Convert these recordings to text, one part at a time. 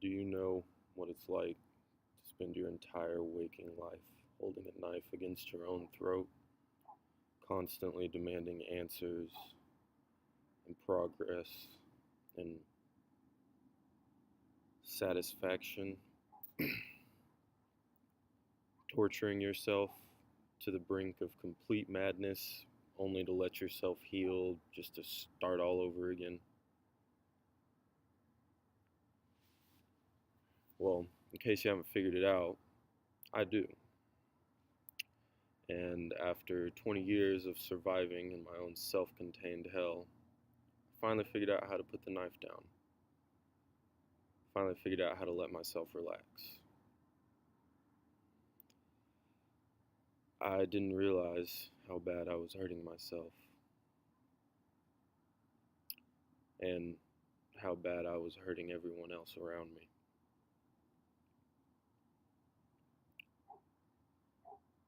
Do you know what it's like to spend your entire waking life holding a knife against your own throat, constantly demanding answers and progress and satisfaction, torturing yourself to the brink of complete madness only to let yourself heal just to start all over again? Well, in case you haven't figured it out, I do. And after 20 years of surviving in my own self contained hell, I finally figured out how to put the knife down. Finally figured out how to let myself relax. I didn't realize how bad I was hurting myself and how bad I was hurting everyone else around me.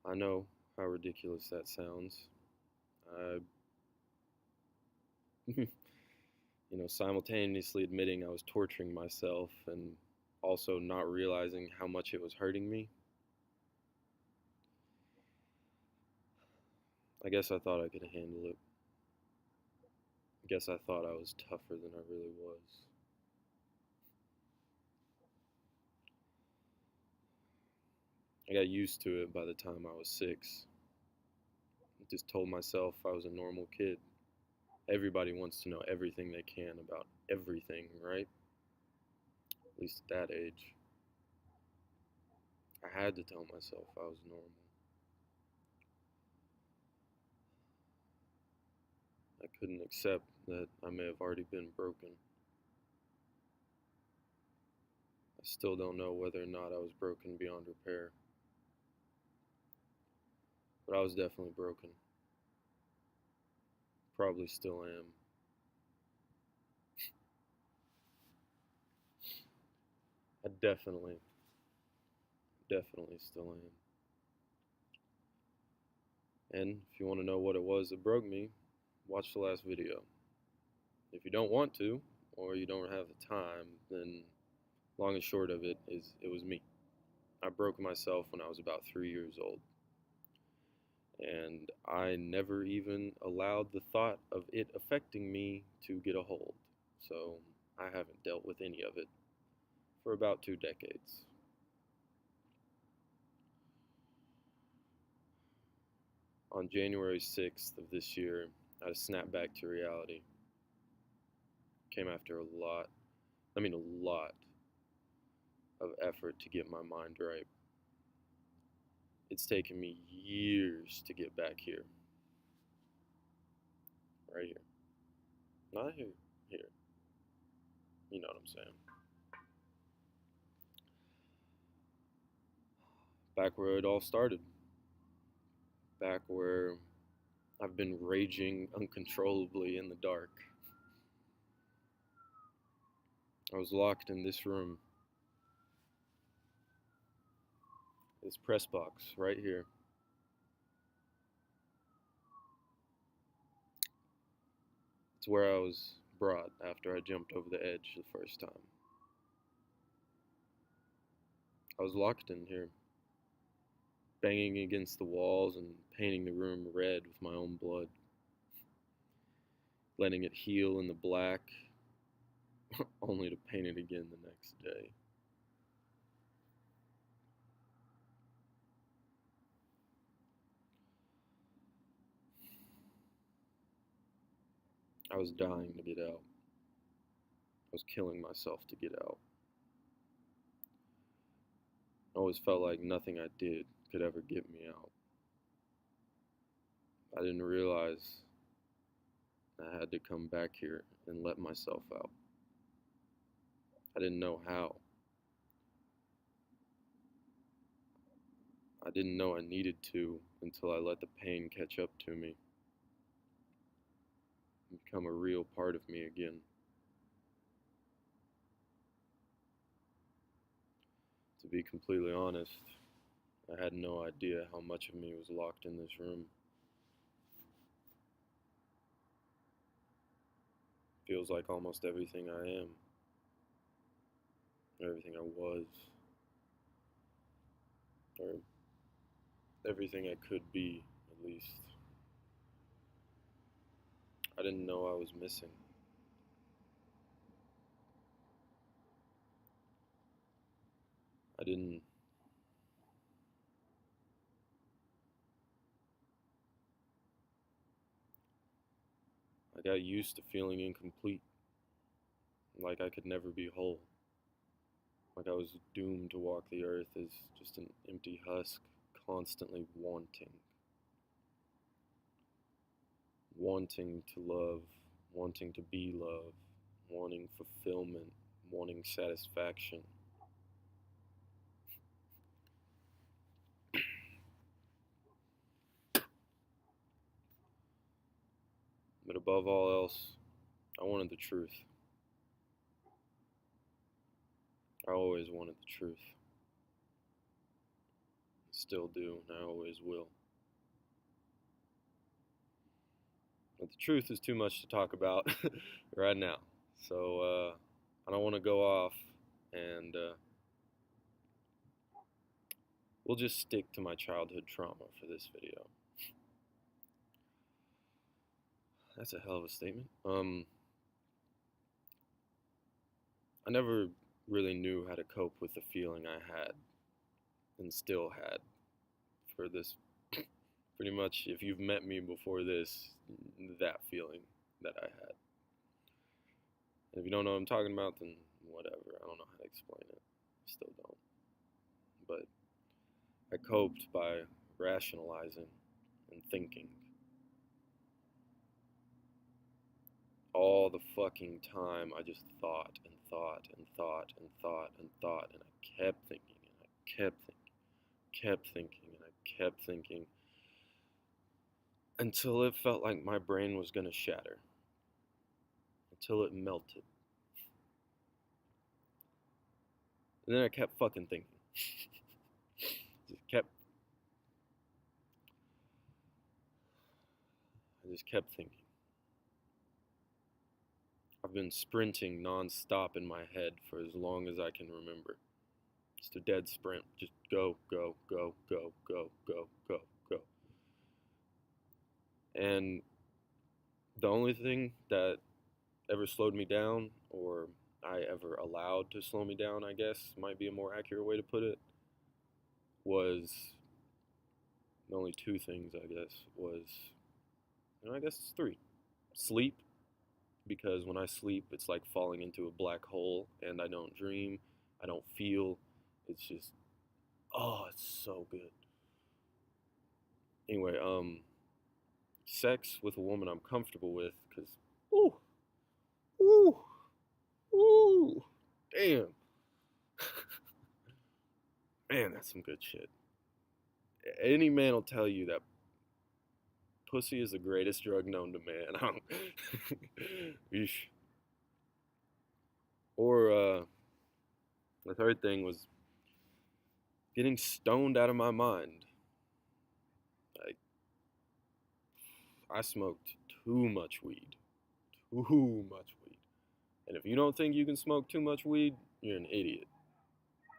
I know how ridiculous that sounds. I, simultaneously admitting I was torturing myself and also not realizing how much it was hurting me. I guess I thought I could handle it. I guess I thought I was tougher than I really was. I got used to it by the time I was 6. I just told myself I was a normal kid. Everybody wants to know everything they can about everything, right? At least at that age. I had to tell myself I was normal. I couldn't accept that I may have already been broken. I still don't know whether or not I was broken beyond repair, but I was definitely broken. Probably still am. I definitely still am. And if you want to know what it was that broke me, watch the last video. If you don't want to, or you don't have the time, then long and short of it is it was me. I broke myself when I was about 3 years old. And I never even allowed the thought of it affecting me to get a hold. So I haven't dealt with any of it for about 2 decades. On January 6th of this year, I snapped back to reality. Came after a lot of effort to get my mind right. It's taken me years to get back here. Right here. Not here. Here. You know what I'm saying. Back where it all started. Back where I've been raging uncontrollably in the dark. I was locked in this room, this press box right here. It's where I was brought after I jumped over the edge the first time. I was locked in here, banging against the walls and painting the room red with my own blood, letting it heal in the black, only to paint it again the next day. I was dying to get out. I was killing myself to get out. I always felt like nothing I did could ever get me out. I didn't realize I had to come back here and let myself out. I didn't know how. I didn't know I needed to until I let the pain catch up to me and become a real part of me again. To be completely honest, I had no idea how much of me was locked in this room. Feels like almost everything I am. everything I was, or everything I could be, at least. I didn't know I was missing. I didn't. I got used to feeling incomplete, like I could never be whole, like I was doomed to walk the earth as just an empty husk, constantly wanting to love, wanting to be loved, wanting fulfillment, wanting satisfaction. But above all else, I wanted the truth. I always wanted the truth. Still do, and I always will. But the truth is too much to talk about right now. So I don't want to go off, and we'll just stick to my childhood trauma for this video. That's a hell of a statement. I never really knew how to cope with the feeling I had and still had for this. Pretty much, if you've met me before this, that feeling that I had. And if you don't know what I'm talking about, then whatever. I don't know how to explain it. Still don't. But I coped by rationalizing and thinking. All the fucking time, I just thought and thought and thought and thought and thought, and I kept thinking and I kept thinking and I kept thinking until it felt like my brain was gonna shatter, until it melted. And then I kept fucking thinking. I just kept thinking. I've been sprinting non-stop in my head for as long as I can remember. Just a dead sprint. Just go, go, go, go, go, go, go, go. And the only thing that ever slowed me down, or I ever allowed to slow me down, I guess, might be a more accurate way to put it, was the only two things, I guess, was, I guess it's three. Sleep, because when I sleep, it's like falling into a black hole, and I don't dream, I don't feel, it's just, oh, it's so good. Anyway, sex with a woman I'm comfortable with, because, ooh, ooh, ooh, damn. Man, that's some good shit. Any man will tell you that pussy is the greatest drug known to man. I don't. Eesh. Or the third thing was getting stoned out of my mind. Like, I smoked too much weed. Too much weed. And if you don't think you can smoke too much weed, you're an idiot.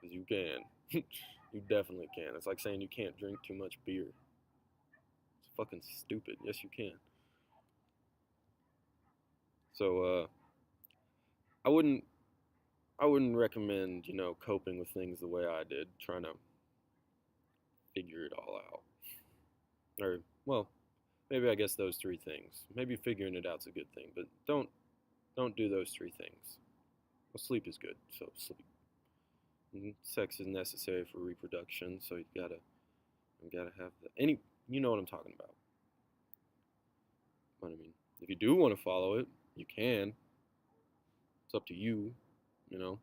Because you can. You definitely can. It's like saying you can't drink too much beer. It's fucking stupid. Yes, you can. So, I wouldn't I wouldn't recommend, coping with things the way I did, trying to figure it all out. Or, well, maybe I guess those three things. Maybe figuring it out's a good thing, but don't do those three things. Well, sleep is good, so sleep. And sex is necessary for reproduction, so you gotta have any. You know what I'm talking about. But I mean, if you do want to follow it, you can. It's up to you. You know,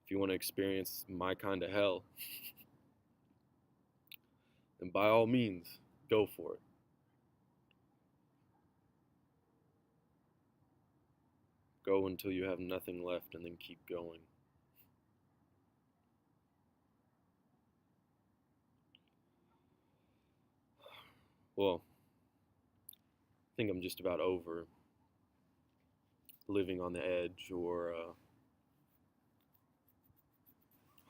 if you want to experience my kind of hell, then by all means, go for it. Go until you have nothing left, and then keep going. Well, I think I'm just about over living on the edge, or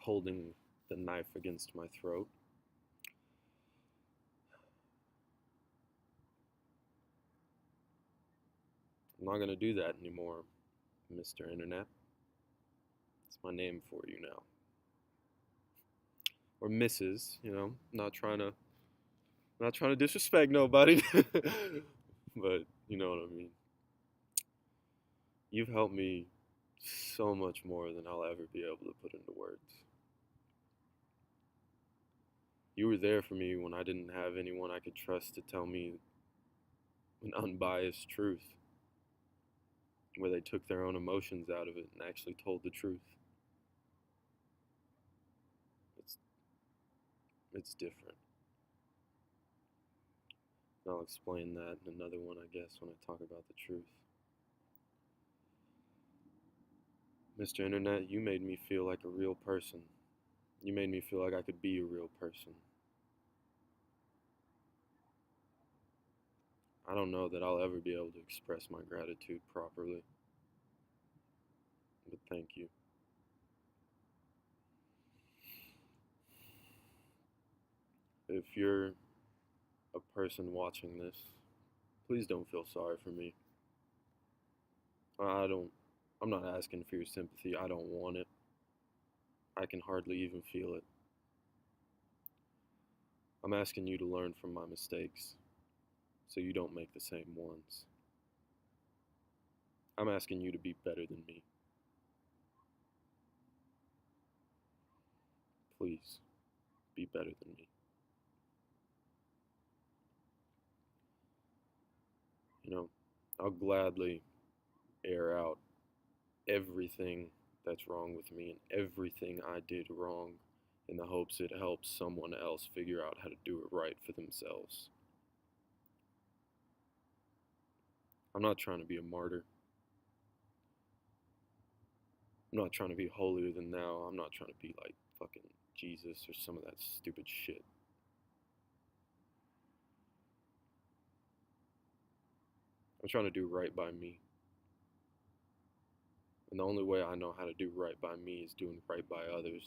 holding the knife against my throat. I'm not going to do that anymore, Mr. Internet. It's my name for you now. Or Mrs., not trying to disrespect nobody. But you know what I mean. You've helped me so much more than I'll ever be able to put into words. You were there for me when I didn't have anyone I could trust to tell me an unbiased truth, where they took their own emotions out of it and actually told the truth. It's it's different. And I'll explain that in another one, I guess, when I talk about the truth. Mr. Internet, you made me feel like a real person. You made me feel like I could be a real person. I don't know that I'll ever be able to express my gratitude properly, but thank you. If you're a person watching this, please don't feel sorry for me. I don't, I'm not asking for your sympathy. I don't want it. I can hardly even feel it. I'm asking you to learn from my mistakes so you don't make the same ones. I'm asking you to be better than me. Please, be better than me. I'll gladly air out everything that's wrong with me and everything I did wrong in the hopes it helps someone else figure out how to do it right for themselves. I'm not trying to be a martyr. I'm not trying to be holier than thou. I'm not trying to be like fucking Jesus or some of that stupid shit. I'm trying to do right by me. And the only way I know how to do right by me is doing right by others.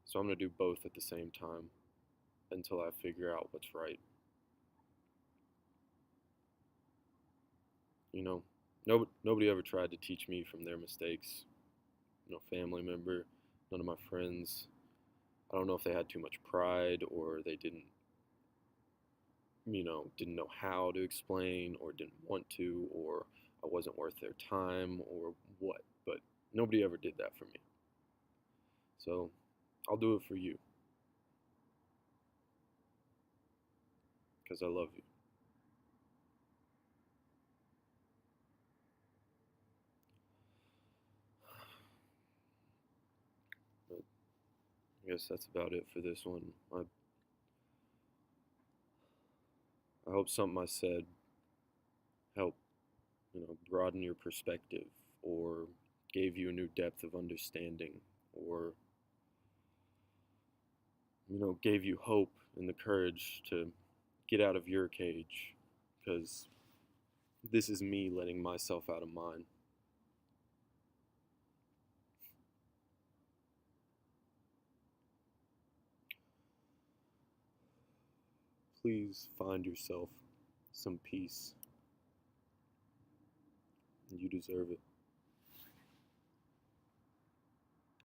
So I'm going to do both at the same time until I figure out what's right. You know, nobody ever tried to teach me from their mistakes. No family member, none of my friends. I don't know if they had too much pride or they didn't know how to explain or didn't want to or I wasn't worth their time or what, but nobody ever did that for me. So I'll do it for you because I love you. But I guess that's about it for this one. I hope something I said helped, broaden your perspective or gave you a new depth of understanding or, gave you hope and the courage to get out of your cage because this is me letting myself out of mine. Please find yourself some peace. You deserve it.